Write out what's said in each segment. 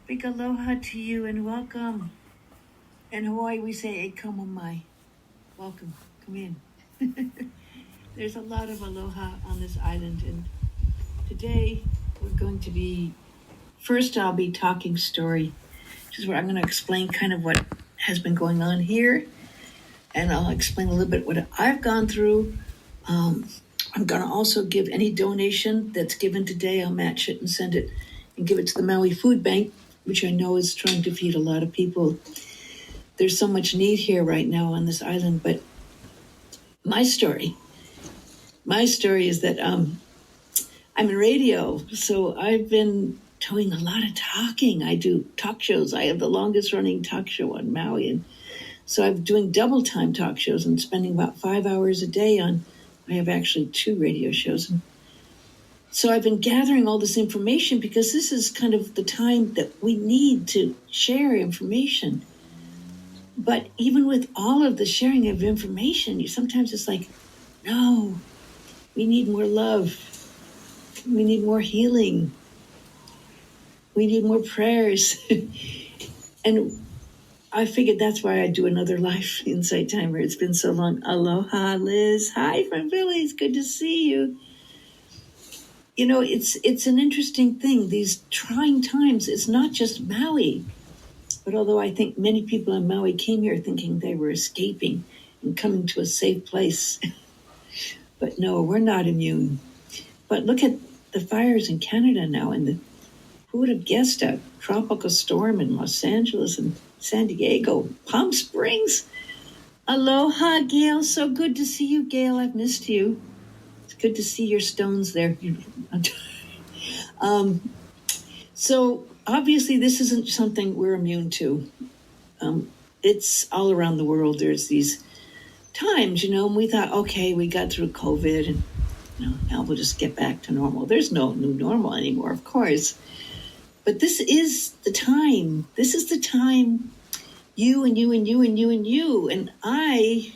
Big aloha to you and welcome. In Hawaii, we say e mai. Welcome. Come in. There's a lot of aloha on this island, and today we're going to be. First, I'll be talking story, which is where I'm going to explain kind of what has been going on here, and I'll explain a little bit what I've gone through. I'm going to also give any donation that's given today. I'll match it and send it and give it to the Maui Food Bank, which I know is trying to feed a lot of people. There's so much need here right now on this island, but my story is that I'm in radio, so I've been doing a lot of talking. I do talk shows. I have the longest running talk show on Maui, and so I'm doing double time talk shows and spending about 5 hours a day on. I have actually 2 radio shows. And so I've been gathering all this information because this is kind of the time that we need to share information. But even with all of the sharing of information, sometimes it's like, no, we need more love. We need more healing. We need more prayers. And I figured that's why I do another live Insight Timer. It's been so long. Aloha, Liz. Hi from Philly. It's good to see you. You know, it's an interesting thing. These trying times, it's not just Maui. But although I think many people in Maui came here thinking they were escaping and coming to a safe place. But no, we're not immune. But look at the fires in Canada now, and who would have guessed a tropical storm in Los Angeles and San Diego, Palm Springs. Aloha, Gail. So good to see you, Gail. I've missed you. It's good to see your stones there. So obviously this isn't something we're immune to. It's all around the world. There's these times, and we thought, okay, we got through COVID and now we'll just get back to normal. There's no new normal anymore, of course. But this is the time. This is the time you and you and you and you and you and I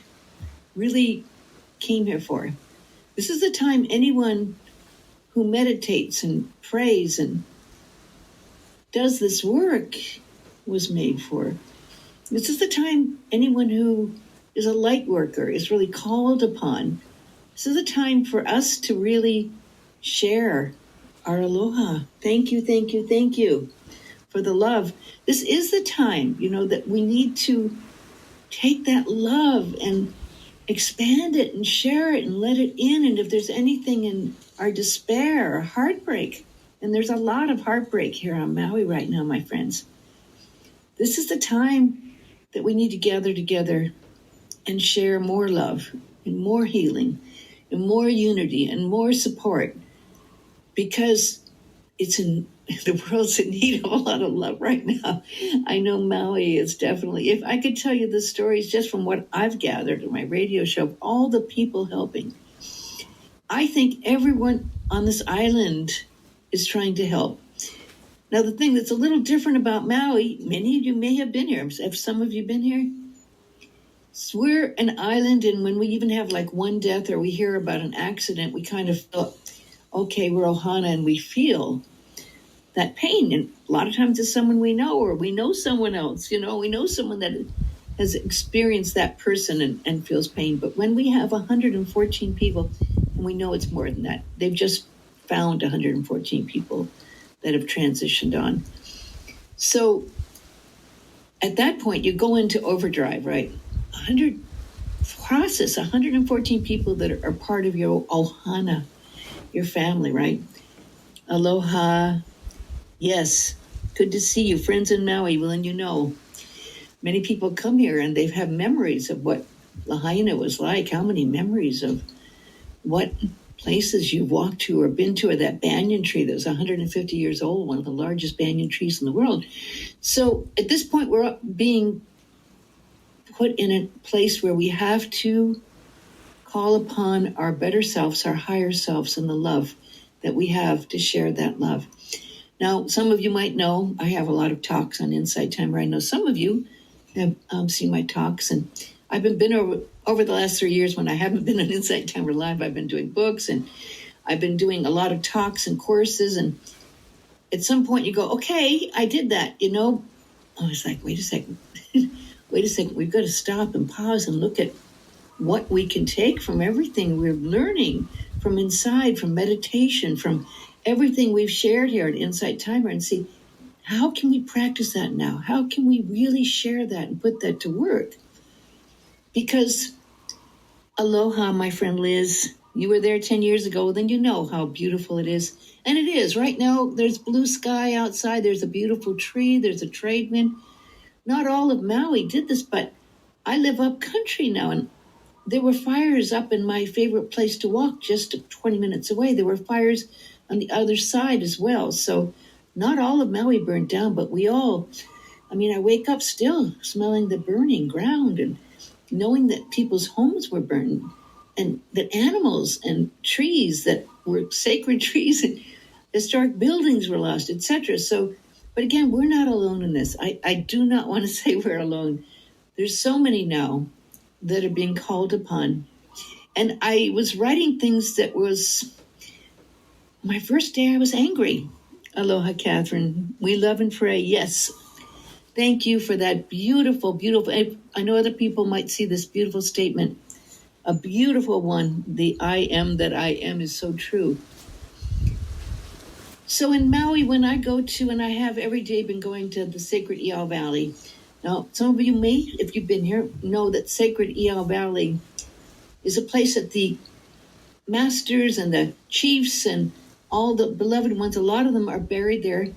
really came here for. This is the time anyone who meditates and prays and does this work was made for. This is the time anyone who is a light worker is really called upon. This is the time for us to really share our aloha. Thank you, thank you, thank you for the love. This is the time, that we need to take that love and expand it and share it and let it in. And if there's anything in our despair or heartbreak, and there's a lot of heartbreak here on Maui right now, my friends, this is the time that we need to gather together and share more love and more healing and more unity and more support. Because the world's in need of a lot of love right now. I know Maui is definitely, if I could tell you the stories just from what I've gathered in my radio show, all the people helping. I think everyone on this island is trying to help. Now, the thing that's a little different about Maui, many of you may have been here. Have some of you been here? So we're an island, and when we even have like one death or we hear about an accident, we kind of feel, okay, we're Ohana, and we feel that pain. And a lot of times it's someone we know, or we know someone else, we know someone that has experienced that person and feels pain. But when we have 114 people, and we know it's more than that, they've just found 114 people that have transitioned on. So at that point, you go into overdrive, right? 114 people that are part of your Ohana, your family, right? Aloha. Yes. Good to see you. Friends in Maui. Well, and many people come here and they have memories of what Lahaina was like. How many memories of what places you've walked to or been to, or that banyan tree that was 150 years old, one of the largest banyan trees in the world. So at this point, we're being put in a place where we have to call upon our better selves, our higher selves, and the love that we have to share that love. Now, some of you might know I have a lot of talks on Insight Timer. I know some of you have seen my talks, and I've been over the last 3 years when I haven't been on Insight Timer Live. I've been doing books, and I've been doing a lot of talks and courses, and at some point you go, okay, I did that, I was like, wait a second. Wait a second. We've got to stop and pause and look at what we can take from everything we're learning from inside, from meditation, from everything we've shared here at Insight Timer, and see how can we practice that now? How can we really share that and put that to work? Because aloha, my friend Liz, you were there 10 years ago, then you know how beautiful it is. And it is. Right now, there's blue sky outside. There's a beautiful tree. There's a trade wind. Not all of Maui did this, but I live up country now, and there were fires up in my favorite place to walk just 20 minutes away. There were fires on the other side as well. So not all of Maui burned down, but I wake up still smelling the burning ground and knowing that people's homes were burned and that animals and trees that were sacred trees and historic buildings were lost, etc. So, but again, we're not alone in this. I do not want to say we're alone. There's so many now that are being called upon. And I was writing things that was, my first day I was angry. Aloha, Catherine. We love and pray. Yes. Thank you for that beautiful, beautiful. I know other people might see this beautiful statement. A beautiful one. The I am that I am is so true. So in Maui, when I go to, and I have every day been going to the Sacred Iao Valley. Now, some of you may, if you've been here, know that Sacred Iao Valley is a place that the masters and the chiefs and all the beloved ones, a lot of them are buried there.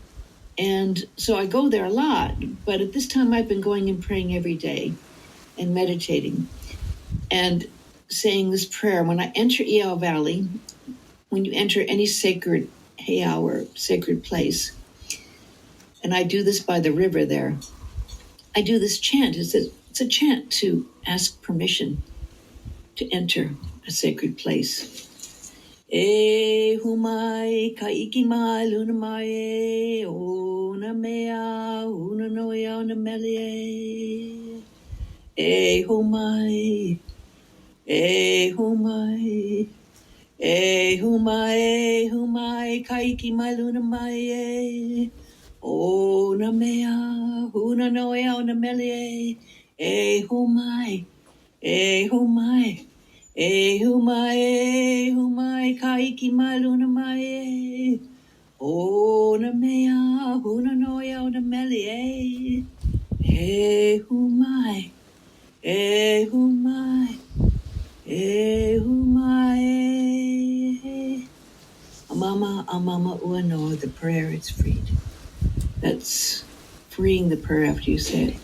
And so I go there a lot. But at this time, I've been going and praying every day and meditating and saying this prayer. When I enter Iao Valley, when you enter any sacred heiau or sacred place, and I do this by the river there, I do this chant. It's a chant to ask permission to enter a sacred place. E humai ka iki mai luna mai e o na mea una noia ona melie. E humai e humai ka iki mai luna mai e o na mea una noia ona melie. E humai ka iki mai luna mai e. O na mea, huna noia o na meli e. E humai. Amama ua noa, the prayer is freed. That's freeing the prayer after you say it.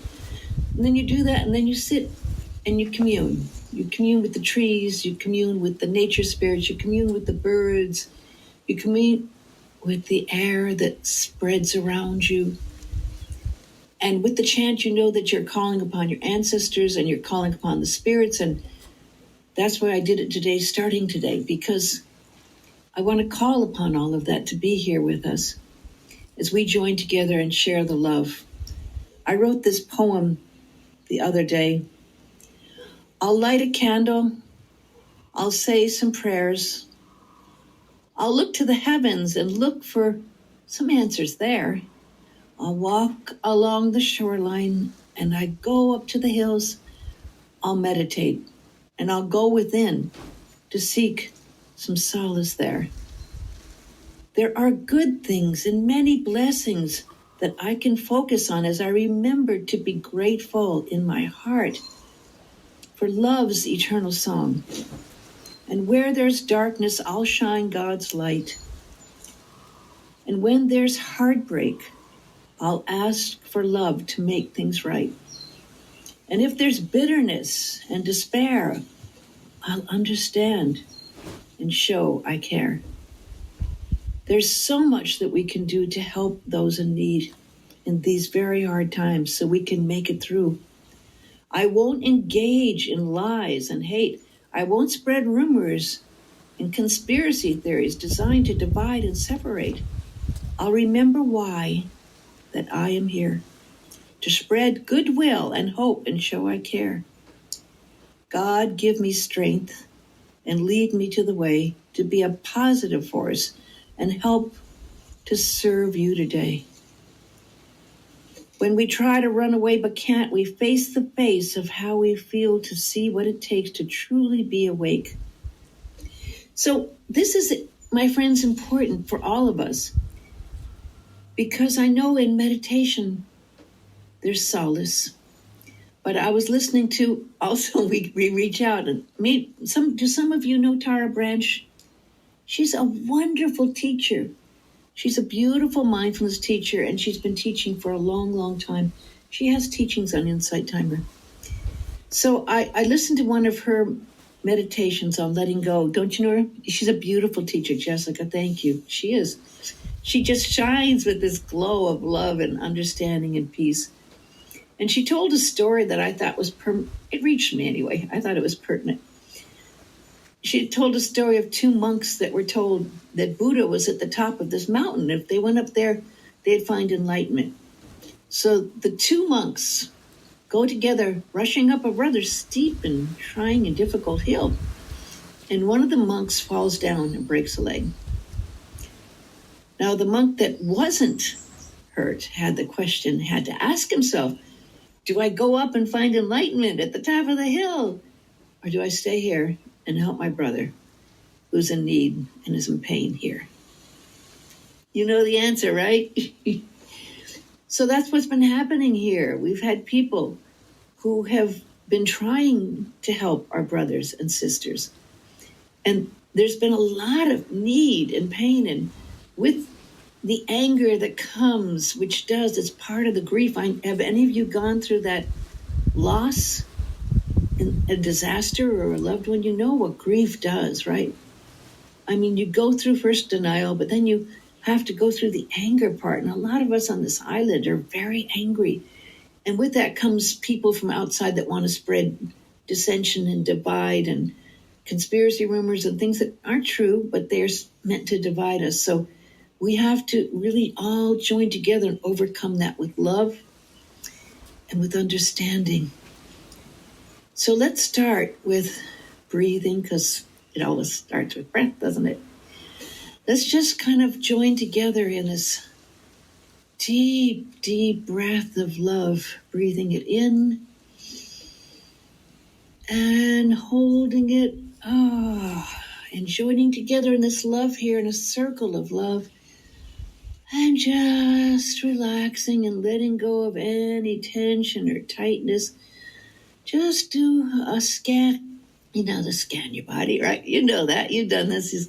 And then you do that, and then you sit and you commune. You commune with the trees, you commune with the nature spirits, you commune with the birds, you commune with the air that spreads around you. And with the chant, you know that you're calling upon your ancestors and you're calling upon the spirits. And that's why I did it today, starting today, because I want to call upon all of that to be here with us as we join together and share the love. I wrote this poem the other day. I'll light a candle, I'll say some prayers, I'll look to the heavens and look for some answers there. I'll walk along the shoreline and I go up to the hills, I'll meditate and I'll go within to seek some solace there. There are good things and many blessings that I can focus on as I remember to be grateful in my heart for love's eternal song. And where there's darkness, I'll shine God's light. And when there's heartbreak, I'll ask for love to make things right. And if there's bitterness and despair, I'll understand and show I care. There's so much that we can do to help those in need in these very hard times so we can make it through. I won't engage in lies and hate. I won't spread rumors and conspiracy theories designed to divide and separate. I'll remember why that I am here, to spread goodwill and hope and show I care. God, give me strength and lead me to the way to be a positive force and help to serve you today. When we try to run away but can't, we face the face of how we feel to see what it takes to truly be awake. So this is, my friends, important for all of us, because I know in meditation there's solace. But I was listening to, also we reach out and meet do some of you know Tara Branch? She's a wonderful teacher. She's a beautiful mindfulness teacher, and she's been teaching for a long, long time. She has teachings on Insight Timer. So I listened to one of her meditations on letting go. Don't you know her? She's a beautiful teacher, Jessica. Thank you. She is. She just shines with this glow of love and understanding and peace. And she told a story that I thought was, it reached me anyway. I thought it was pertinent. She told a story of two monks that were told that Buddha was at the top of this mountain. If they went up there, they'd find enlightenment. So the two monks go together, rushing up a rather steep and trying and difficult hill. And one of the monks falls down and breaks a leg. Now the monk that wasn't hurt had to ask himself, do I go up and find enlightenment at the top of the hill? Or do I stay here and help my brother who's in need and is in pain here? You know the answer, right? So that's what's been happening here. We've had people who have been trying to help our brothers and sisters. And there's been a lot of need and pain, and with the anger that comes, which it's part of the grief. Have any of you gone through that loss in a disaster or a loved one? You know what grief does, right? I mean, you go through first denial, but then you have to go through the anger part. And a lot of us on this island are very angry. And with that comes people from outside that want to spread dissension and divide and conspiracy rumors and things that aren't true, but they're meant to divide us. So we have to really all join together and overcome that with love and with understanding. So let's start with breathing, because it always starts with breath, doesn't it? Let's just kind of join together in this deep, deep breath of love, breathing it in and holding it, and joining together in this love here in a circle of love. And just relaxing and letting go of any tension or tightness. Just do a scan. You know, to scan your body, right? You know that. You've done this. Is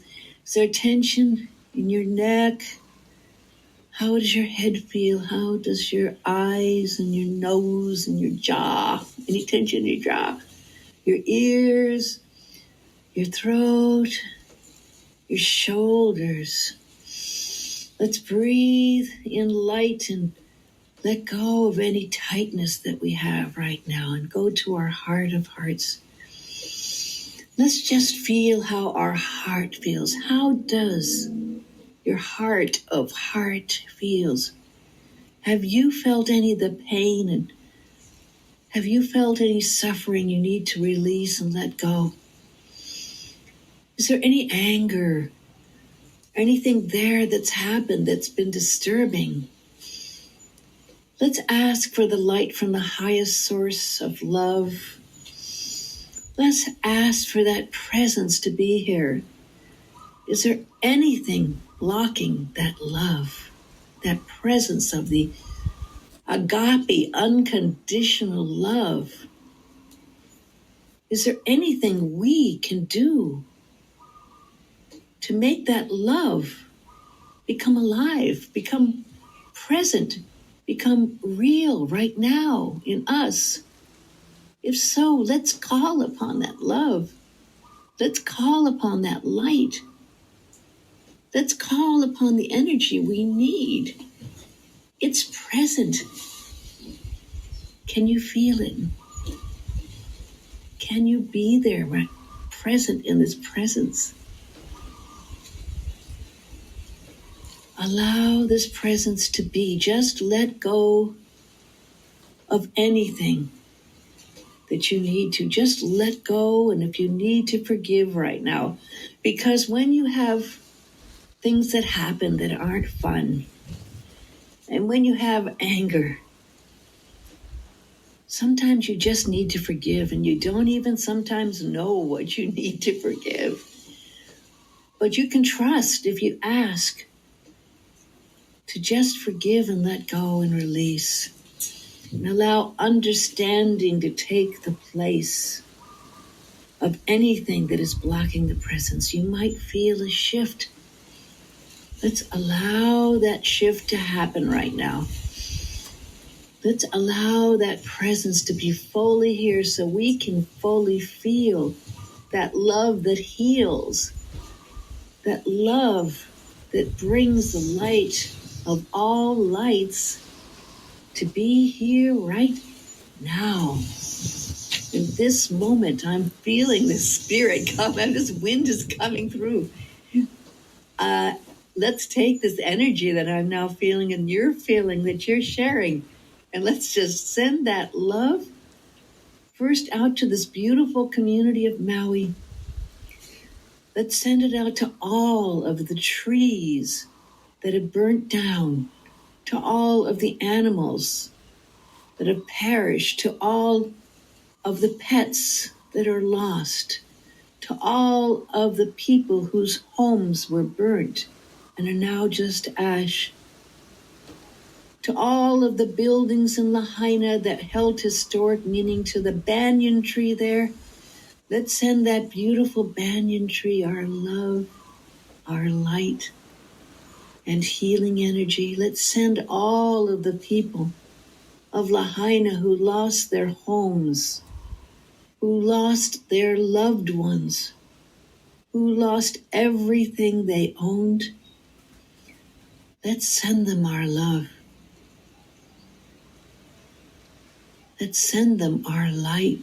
there tension in your neck? How does your head feel? How does your eyes and your nose and your jaw, any tension in your jaw? Your ears, your throat, your shoulders. Let's breathe in light and let go of any tightness that we have right now and go to our heart of hearts. Let's just feel how our heart feels. How does your heart of heart feels? Have you felt any of the pain, and have you felt any suffering you need to release and let go? Is there any anger? Anything there that's happened that's been disturbing? Let's ask for the light from the highest source of love. Let's ask for that presence to be here. Is there anything blocking that love, that presence of the agape, unconditional love? Is there anything we can do to make that love become alive, become present, become real right now in us? If so, let's call upon that love. Let's call upon that light. Let's call upon the energy we need. It's present. Can you feel it? Can you be there, right? Present in this presence? Allow this presence to be. Just let go of anything that you need to. Just let go, and if you need to, forgive right now. Because when you have things that happen that aren't fun. And when you have anger, sometimes you just need to forgive, and you don't even sometimes know what you need to forgive. But you can trust if you ask to just forgive and let go and release. And allow understanding to take the place of anything that is blocking the presence. You might feel a shift. Let's allow that shift to happen right now. Let's allow that presence to be fully here so we can fully feel that love that heals, that love that brings the light of all lights to be here right now. In this moment, I'm feeling this spirit come, and this wind is coming through. Let's take this energy that I'm now feeling and you're feeling, that you're sharing, and let's just send that love first out to this beautiful community of Maui. Let's send it out to all of the trees that have burnt down, to all of the animals that have perished, to all of the pets that are lost, to all of the people whose homes were burnt and are now just ash, to all of the buildings in Lahaina that held historic meaning, to the banyan tree there. Let's send that beautiful banyan tree our love, our light, and healing energy. Let's send all of the people of Lahaina who lost their homes, who lost their loved ones, who lost everything they owned. Let's send them our love. Let's send them our light.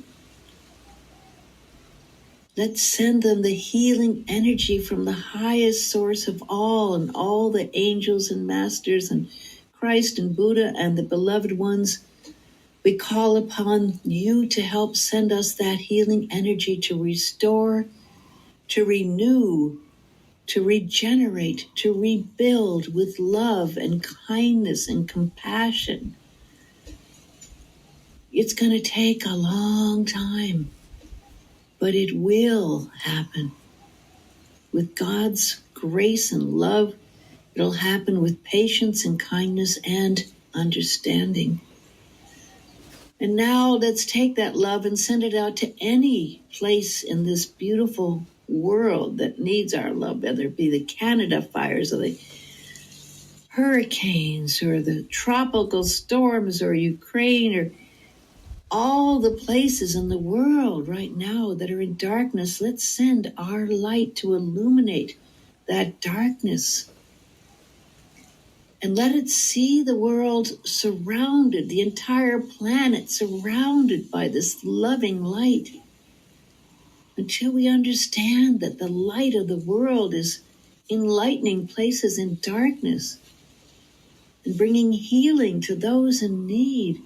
Let's send them the healing energy from the highest source of all, and all the angels and masters and Christ and Buddha and the beloved ones. We call upon you to help send us that healing energy to restore, to renew, to regenerate, to rebuild with love and kindness and compassion. It's going to take a long time, but it will happen. With God's grace and love, it'll happen with patience and kindness and understanding. And now let's take that love and send it out to any place in this beautiful world that needs our love, whether it be the Canada fires or the hurricanes or the tropical storms or Ukraine or all the places in the world right now that are in darkness. Let's send our light to illuminate that darkness. And let it see the world surrounded, the entire planet surrounded by this loving light, until we understand that the light of the world is enlightening places in darkness and bringing healing to those in need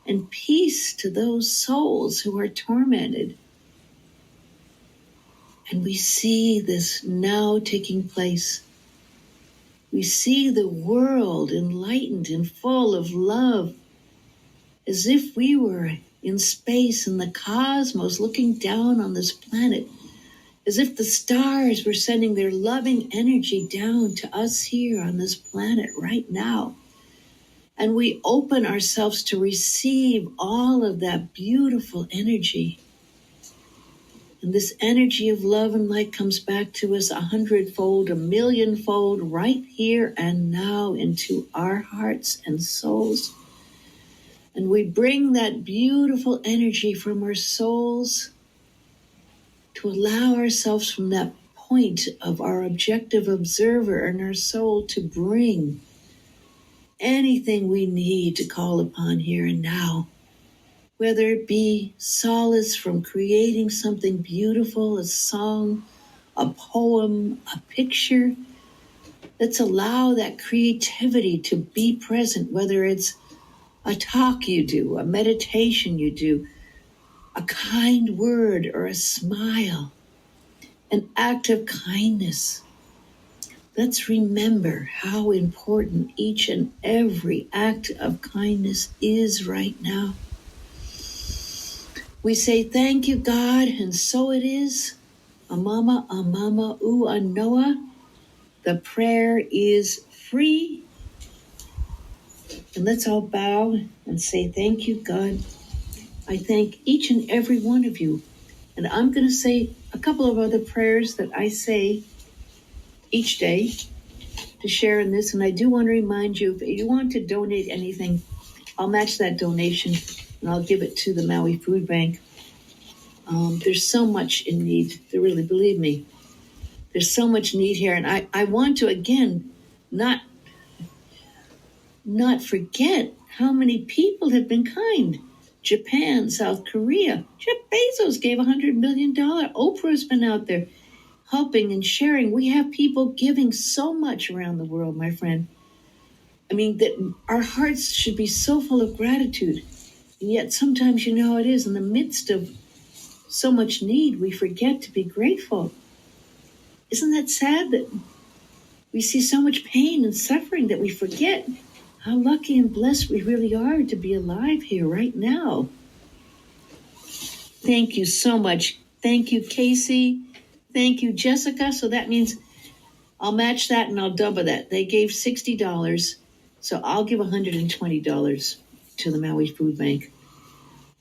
and peace to those souls who are tormented. And we see this now taking place. We see the world enlightened and full of love, as if we were in space in the cosmos looking down on this planet, as if the stars were sending their loving energy down to us here on this planet right now. And we open ourselves to receive all of that beautiful energy. And this energy of love and light comes back to us 100-fold, 1,000,000-fold, right here and now into our hearts and souls. And we bring that beautiful energy from our souls to allow ourselves from that point of our objective observer and our soul to bring anything we need to call upon here and now, whether it be solace from creating something beautiful, a song, a poem, a picture. Let's allow that creativity to be present, whether it's a talk you do, a meditation you do, a kind word or a smile, an act of kindness. Let's remember how important each and every act of kindness is right now. We say, thank you, God, and so it is. Amama, amama, anoa. The prayer is free. And let's all bow and say, thank you, God. I thank each and every one of you. And I'm going to say a couple of other prayers that I say each day to share in this. And I do want to remind you, if you want to donate anything, I'll match that donation and I'll give it to the Maui Food Bank. There's so much in need. Really, believe me, there's so much need here. And I want to, again, not forget how many people have been kind. Japan, South Korea. Jeff Bezos gave $100 million. Oprah's been out there helping and sharing. We have people giving so much around the world, my friend. I mean, that our hearts should be so full of gratitude. And yet sometimes, you know how it is, in the midst of so much need, we forget to be grateful. Isn't that sad that we see so much pain and suffering that we forget how lucky and blessed we really are to be alive here right now? Thank you so much. Thank you, Casey. Thank you, Jessica. So that means I'll match that and I'll double that. They gave $60, so I'll give $120 to the Maui Food Bank.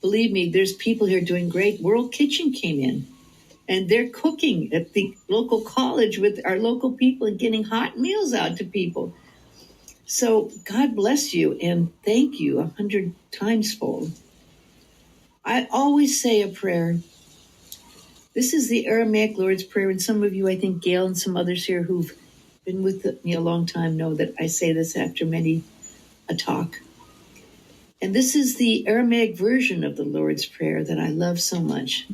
Believe me, there's people here doing great. World Kitchen came in, and they're cooking at the local college with our local people and getting hot meals out to people. So God bless you and thank you 100 times fold. I always say a prayer. This is the Aramaic Lord's Prayer, and some of you, I think Gail and some others here who've been with me a long time know that I say this after many a talk. And this is the Aramaic version of the Lord's Prayer that I love so much.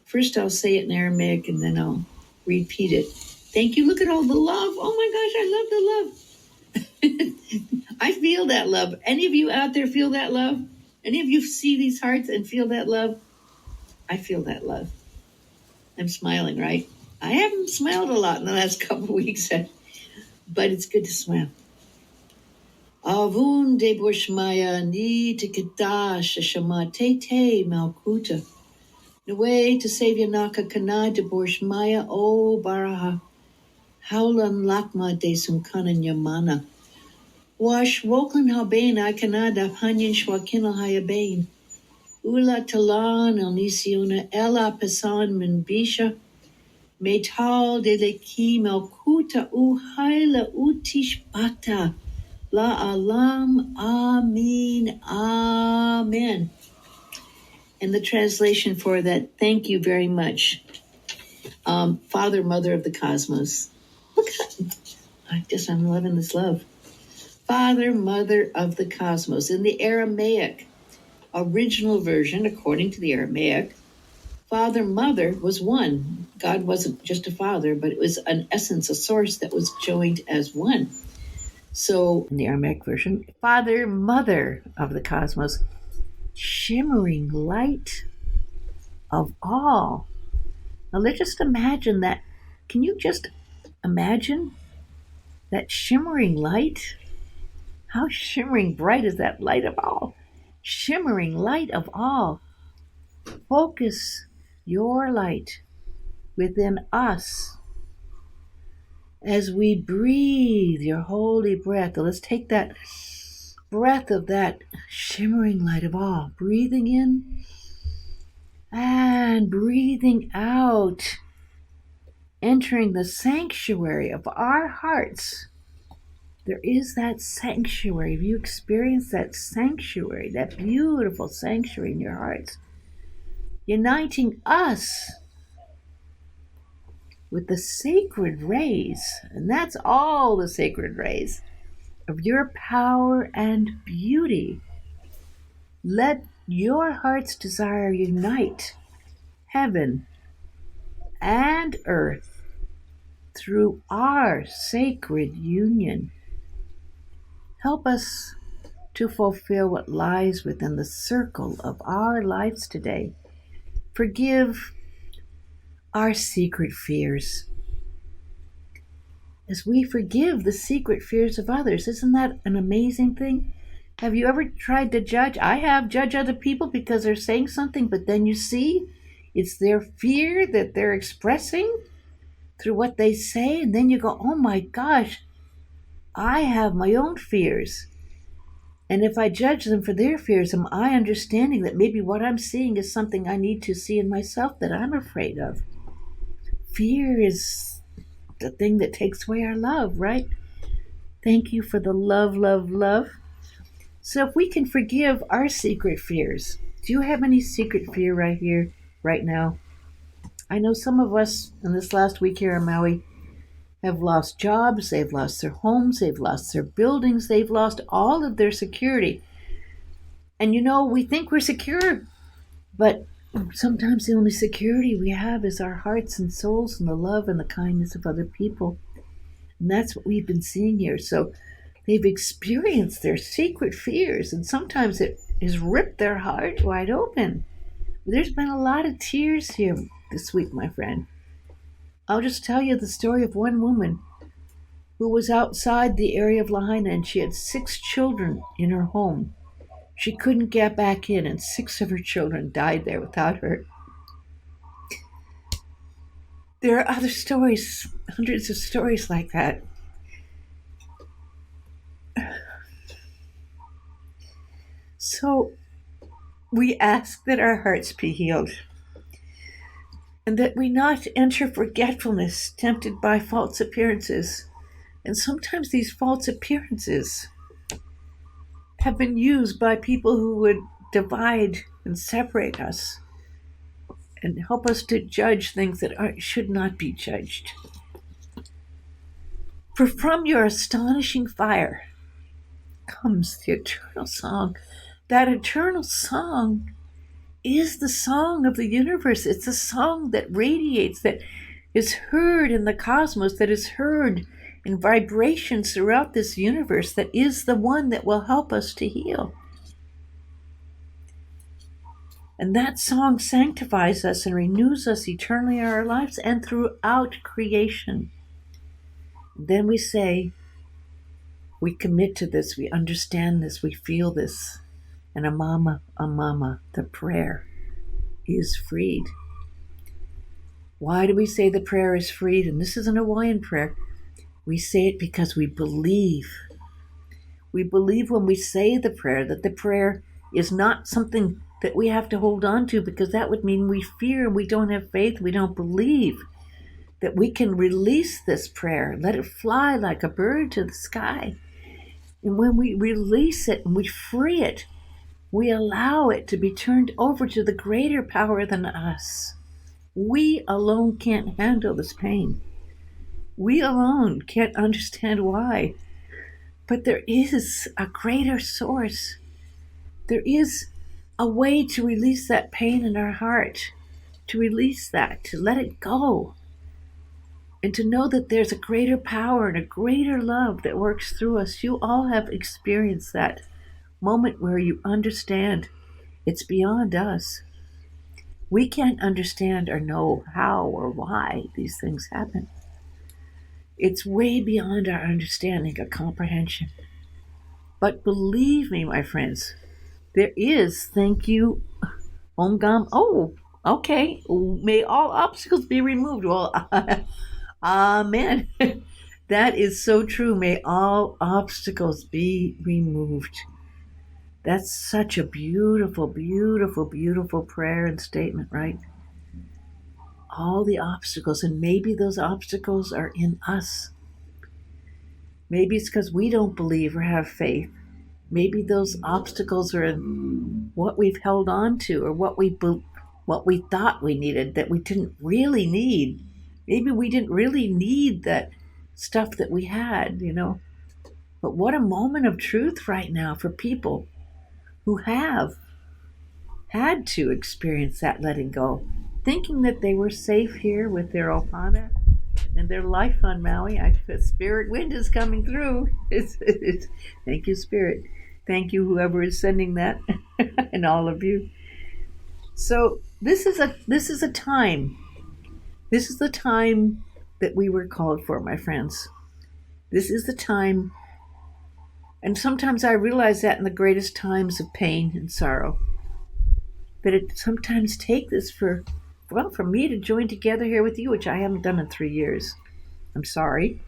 First, I'll say it in Aramaic, and then I'll repeat it. Thank you. Look at all the love. Oh my gosh, I love the love. I feel that love. Any of you out there feel that love? Any of you see these hearts and feel that love? I feel that love. I'm smiling, right? I haven't smiled a lot in the last couple of weeks, but it's good to smile. Avun de Borshmaya ni tikadash shama te malkuta. The way to save Yanaka kana de Borshmaya o baraha. Haulan lakma de sunkanan yamana. Wash woklan habain akanada hanyan shwakina hayabain. Ula talan el nisiona ela pesan min bisha. Metal de leki melkuta uhaila utish bata. La alam, amin, amen. And the translation for that, thank you very much. Father, Mother of the Cosmos. Look at, I'm loving this love. Father, Mother of the Cosmos. In the Aramaic original version, according to the Aramaic, Father, Mother was one. God wasn't just a father, but it was an essence, a source that was joined as one. So, in the Aramaic version, Father, Mother of the Cosmos, shimmering light of all. Now, let's just imagine that. Can you just imagine that shimmering light? How shimmering bright is that light of all? Shimmering light of all. Focus your light within us as we breathe your holy breath. Let's take that breath of that shimmering light of all, breathing in and breathing out, entering the sanctuary of our hearts. There is that sanctuary. Have you experienced that sanctuary, that beautiful sanctuary in your hearts, uniting us with the sacred rays, and that's all the sacred rays of your power and beauty. Let your heart's desire unite heaven and earth through our sacred union. Help us to fulfill what lies within the circle of our lives today. Forgive our secret fears. as we forgive the secret fears of others. Isn't that an amazing thing? Have you ever tried to judge? I have, judge other people because they're saying something, but then you see it's their fear that they're expressing through what they say, and then you go, oh my gosh, I have my own fears. And if I judge them for their fears, am I understanding that maybe what I'm seeing is something I need to see in myself that I'm afraid of? Fear is the thing that takes away our love, right? Thank you for the love, love, love. So if we can forgive our secret fears, do you have any secret fear right here, right now? I know some of us in this last week here in Maui have lost jobs, they've lost their homes, they've lost their buildings, they've lost all of their security. And we think we're secure, but sometimes the only security we have is our hearts and souls and the love and the kindness of other people. And that's what we've been seeing here. So they've experienced their secret fears, and sometimes it has ripped their heart wide open. There's been a lot of tears here this week, my friend. I'll just tell you the story of one woman who was outside the area of Lahaina, and she had 6 children in her home. She couldn't get back in, and 6 of her children died there without her. There are other stories, hundreds of stories like that. So we ask that our hearts be healed, and that we not enter forgetfulness, tempted by false appearances. And sometimes these false appearances have been used by people who would divide and separate us and help us to judge things that should not be judged. For from your astonishing fire comes the eternal song. That eternal song is the song of the universe. It's a song that radiates, that is heard in the cosmos, that is heard in vibrations throughout this universe, that is the one that will help us to heal. And that song sanctifies us and renews us eternally in our lives and throughout creation. Then we say, we commit to this, we understand this, we feel this. And Amama, the prayer is freed. Why do we say the prayer is freed? And this is an Hawaiian prayer. We say it because we believe. We believe when we say the prayer that the prayer is not something that we have to hold on to, because that would mean we fear, we don't have faith, we don't believe. That we can release this prayer, let it fly like a bird to the sky. And when we release it and we free it, we allow it to be turned over to the greater power than us. We alone can't handle this pain. We alone can't understand why. But there is a greater source. There is a way to release that pain in our heart, to release that, to let it go, and to know that there's a greater power and a greater love that works through us. You all have experienced that moment where you understand it's beyond us. We can't understand or know how or why these things happen. It's way beyond our understanding or comprehension. But believe me, my friends, there is, thank you, Om Gam. Oh, okay. May all obstacles be removed. Well, amen. That is so true. May all obstacles be removed. That's such a beautiful, beautiful, beautiful prayer and statement, right? All the obstacles, and maybe those obstacles are in us. Maybe it's because we don't believe or have faith. Maybe those obstacles are in what we've held on to, or what we thought we needed that we didn't really need. Maybe we didn't really need that stuff that we had, But what a moment of truth right now for people who have had to experience that letting go, thinking that they were safe here with their ohana and their life on Maui. The spirit wind is coming through. Thank you, Spirit. Thank you, whoever is sending that, and all of you. So this is a time. This is the time that we were called for, my friends. This is the time, and sometimes I realize that in the greatest times of pain and sorrow, that it sometimes takes this for me to join together here with you, which I haven't done in 3 years. I'm sorry.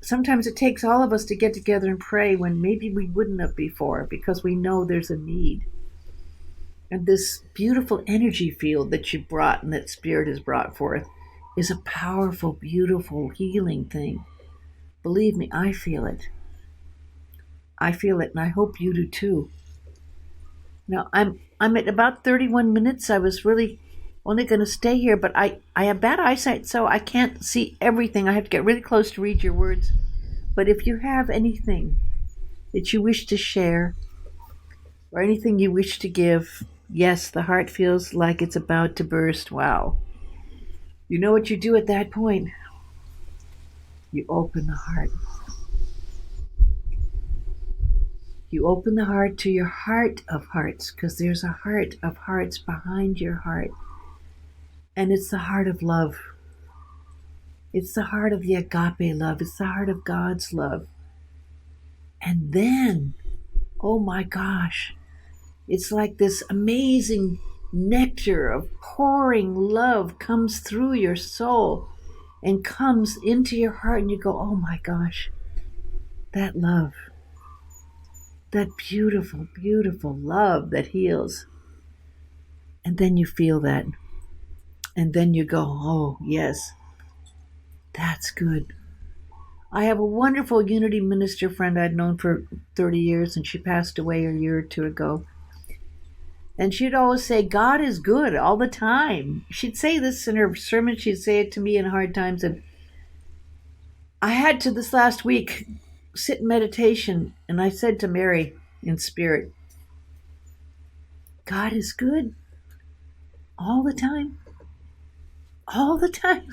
Sometimes it takes all of us to get together and pray when maybe we wouldn't have before, because we know there's a need. And this beautiful energy field that you brought and that Spirit has brought forth is a powerful, beautiful, healing thing. Believe me, I feel it. I feel it, and I hope you do too. Now, I'm at about 31 minutes. I was really only going to stay here, but I have bad eyesight, so I can't see everything. I have to get really close to read your words. But if you have anything that you wish to share or anything you wish to give, yes, the heart feels like it's about to burst. Wow. You know what you do at that point? You open the heart. You open the heart to your heart of hearts, because there's a heart of hearts behind your heart. And it's the heart of love. It's the heart of the agape love. It's the heart of God's love. And then, oh my gosh, it's like this amazing nectar of pouring love comes through your soul and comes into your heart, and you go, oh my gosh, that love, that beautiful, beautiful love that heals. And then you feel that. And then you go, oh, yes, that's good. I have a wonderful Unity minister friend I'd known for 30 years, and she passed away a year or two ago. And she'd always say, God is good all the time. She'd say this in her sermon. She'd say it to me in hard times. And I had to, this last week, sit in meditation, and I said to Mary in spirit, God is good all the time. All the time.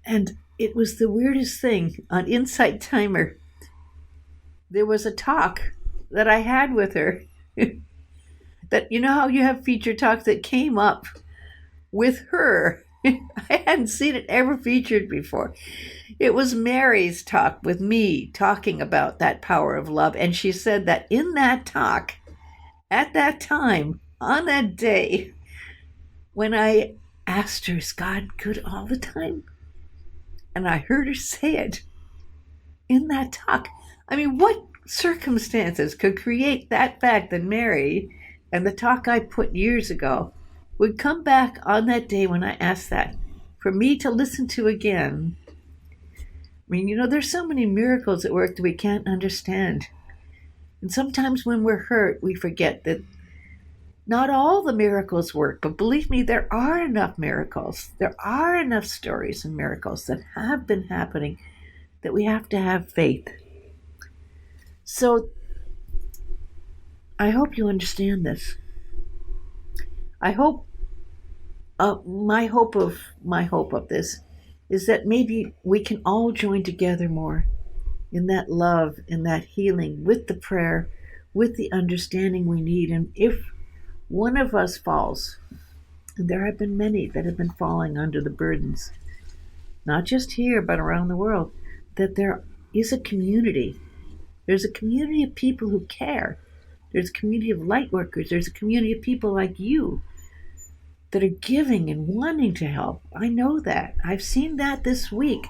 And it was the weirdest thing. On Insight Timer, there was a talk that I had with her. That, you know how you have feature talks that came up with her? I hadn't seen it ever featured before. It was Mary's talk with me talking about that power of love. And she said that in that talk, at that time, on that day, when I asked her, is God good all the time? And I heard her say it in that talk. I mean, what circumstances could create that fact that Mary and the talk I put years ago would come back on that day when I asked that for me to listen to again? I mean, you know, there's so many miracles at work that we can't understand. And sometimes when we're hurt, we forget that not all the miracles work, but believe me, there are enough miracles. There are enough stories and miracles that have been happening that we have to have faith. So I hope you understand this. I hope my hope of this is that maybe we can all join together more in that love, in that healing, with the prayer, with the understanding we need. And if one of us falls, and there have been many that have been falling under the burdens, not just here, but around the world, that there is a community. There's a community of people who care. There's a community of light workers. There's a community of people like you that are giving and wanting to help. I know that. I've seen that this week.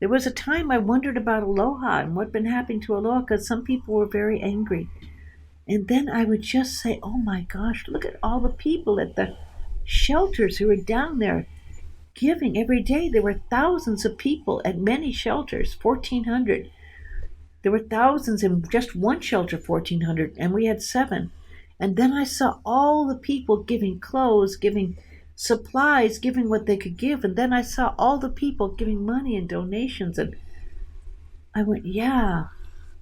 There was a time I wondered about Aloha and what had been happening to Aloha, because some people were very angry. And then I would just say, oh my gosh, look at all the people at the shelters who are down there giving every day. There were thousands of people at many shelters, 1,400. There were thousands in just one shelter, 1,400, and we had 7. And then I saw all the people giving clothes, giving supplies, giving what they could give. And then I saw all the people giving money and donations. And I went, yeah,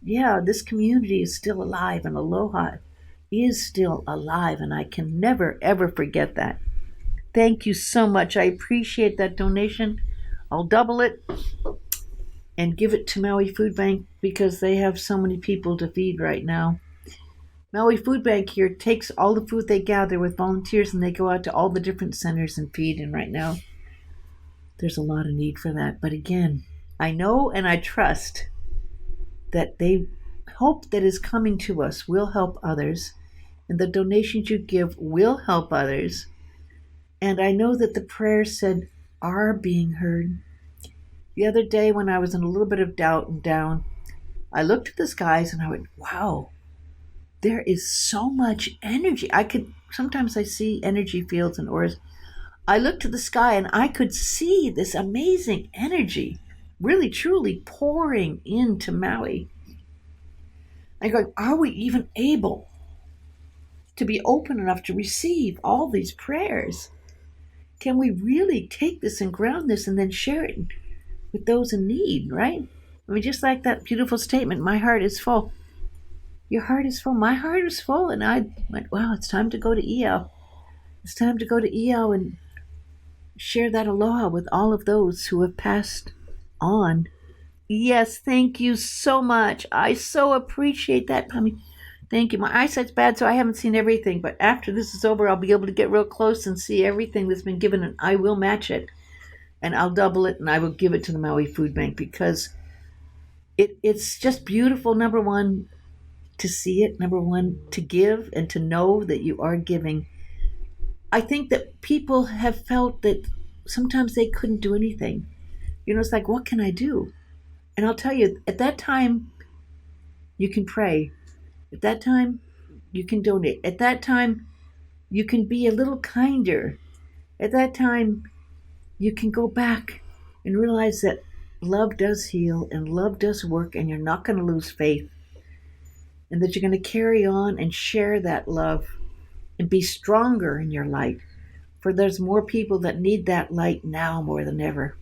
this community is still alive, and Aloha is still alive, and I can never, ever forget that. Thank you so much. I appreciate that donation. I'll double it and give it to Maui Food Bank, because they have so many people to feed right now. Maui Food Bank here takes all the food they gather with volunteers, and they go out to all the different centers and feed. And right now, there's a lot of need for that. But again, I know and I trust that they hope that is coming to us will help others, and the donations you give will help others. And I know that the prayers said are being heard. The other day, when I was in a little bit of doubt and down, I looked at the skies and I went, wow, there is so much energy. Sometimes I see energy fields and auras. I looked to the sky and I could see this amazing energy really truly pouring into Maui. I go, are we even able to be open enough to receive all these prayers? Can we really take this and ground this and then share it with those in need, right? I mean, just like that beautiful statement, my heart is full. Your heart is full. My heart is full. And I went, wow, it's time to go to EO. It's time to go to EO and share that aloha with all of those who have passed on. Yes, thank you so much. I so appreciate that, Pummy. Thank you. My eyesight's bad, so I haven't seen everything. But after this is over, I'll be able to get real close and see everything that's been given, and I will match it. And I'll double it, and I will give it to the Maui Food Bank because it's just beautiful, number one, to see it, number one, to give and to know that you are giving. I think that people have felt that sometimes they couldn't do anything. It's like, what can I do? And I'll tell you, at that time, you can pray. At that time, you can donate. At that time, you can be a little kinder. At that time, you can go back and realize that love does heal and love does work, and you're not going to lose faith. And that you're going to carry on and share that love and be stronger in your light. For there's more people that need that light now more than ever.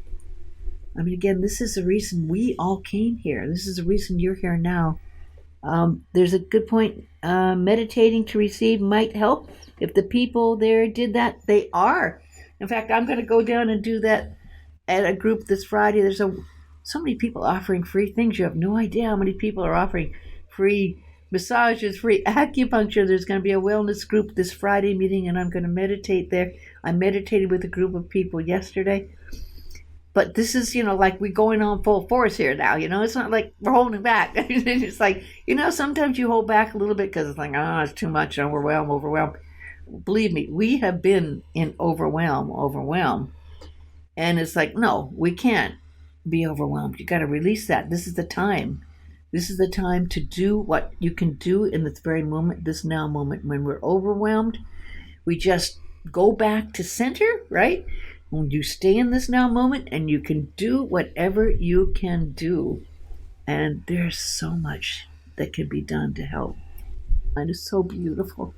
I mean, again, this is the reason we all came here. This is the reason you're here now. There's a good point. Meditating to receive might help. If the people there did that, they are. In fact, I'm going to go down and do that at a group this Friday. There's so many people offering free things. You have no idea how many people are offering free massages, free acupuncture. There's going to be a wellness group this Friday meeting, and I'm going to meditate there. I meditated with a group of people yesterday. But this is, like we're going on full force here now. It's not like we're holding back. It's like, sometimes you hold back a little bit because it's like, it's too much, overwhelmed. Believe me, we have been in overwhelm. And it's like, no, we can't be overwhelmed. You got to release that. This is the time. This is the time to do what you can do in this very moment, this now moment. When we're overwhelmed, we just go back to center, right? When you stay in this now moment and you can do whatever you can do. And there's so much that can be done to help. And it's so beautiful.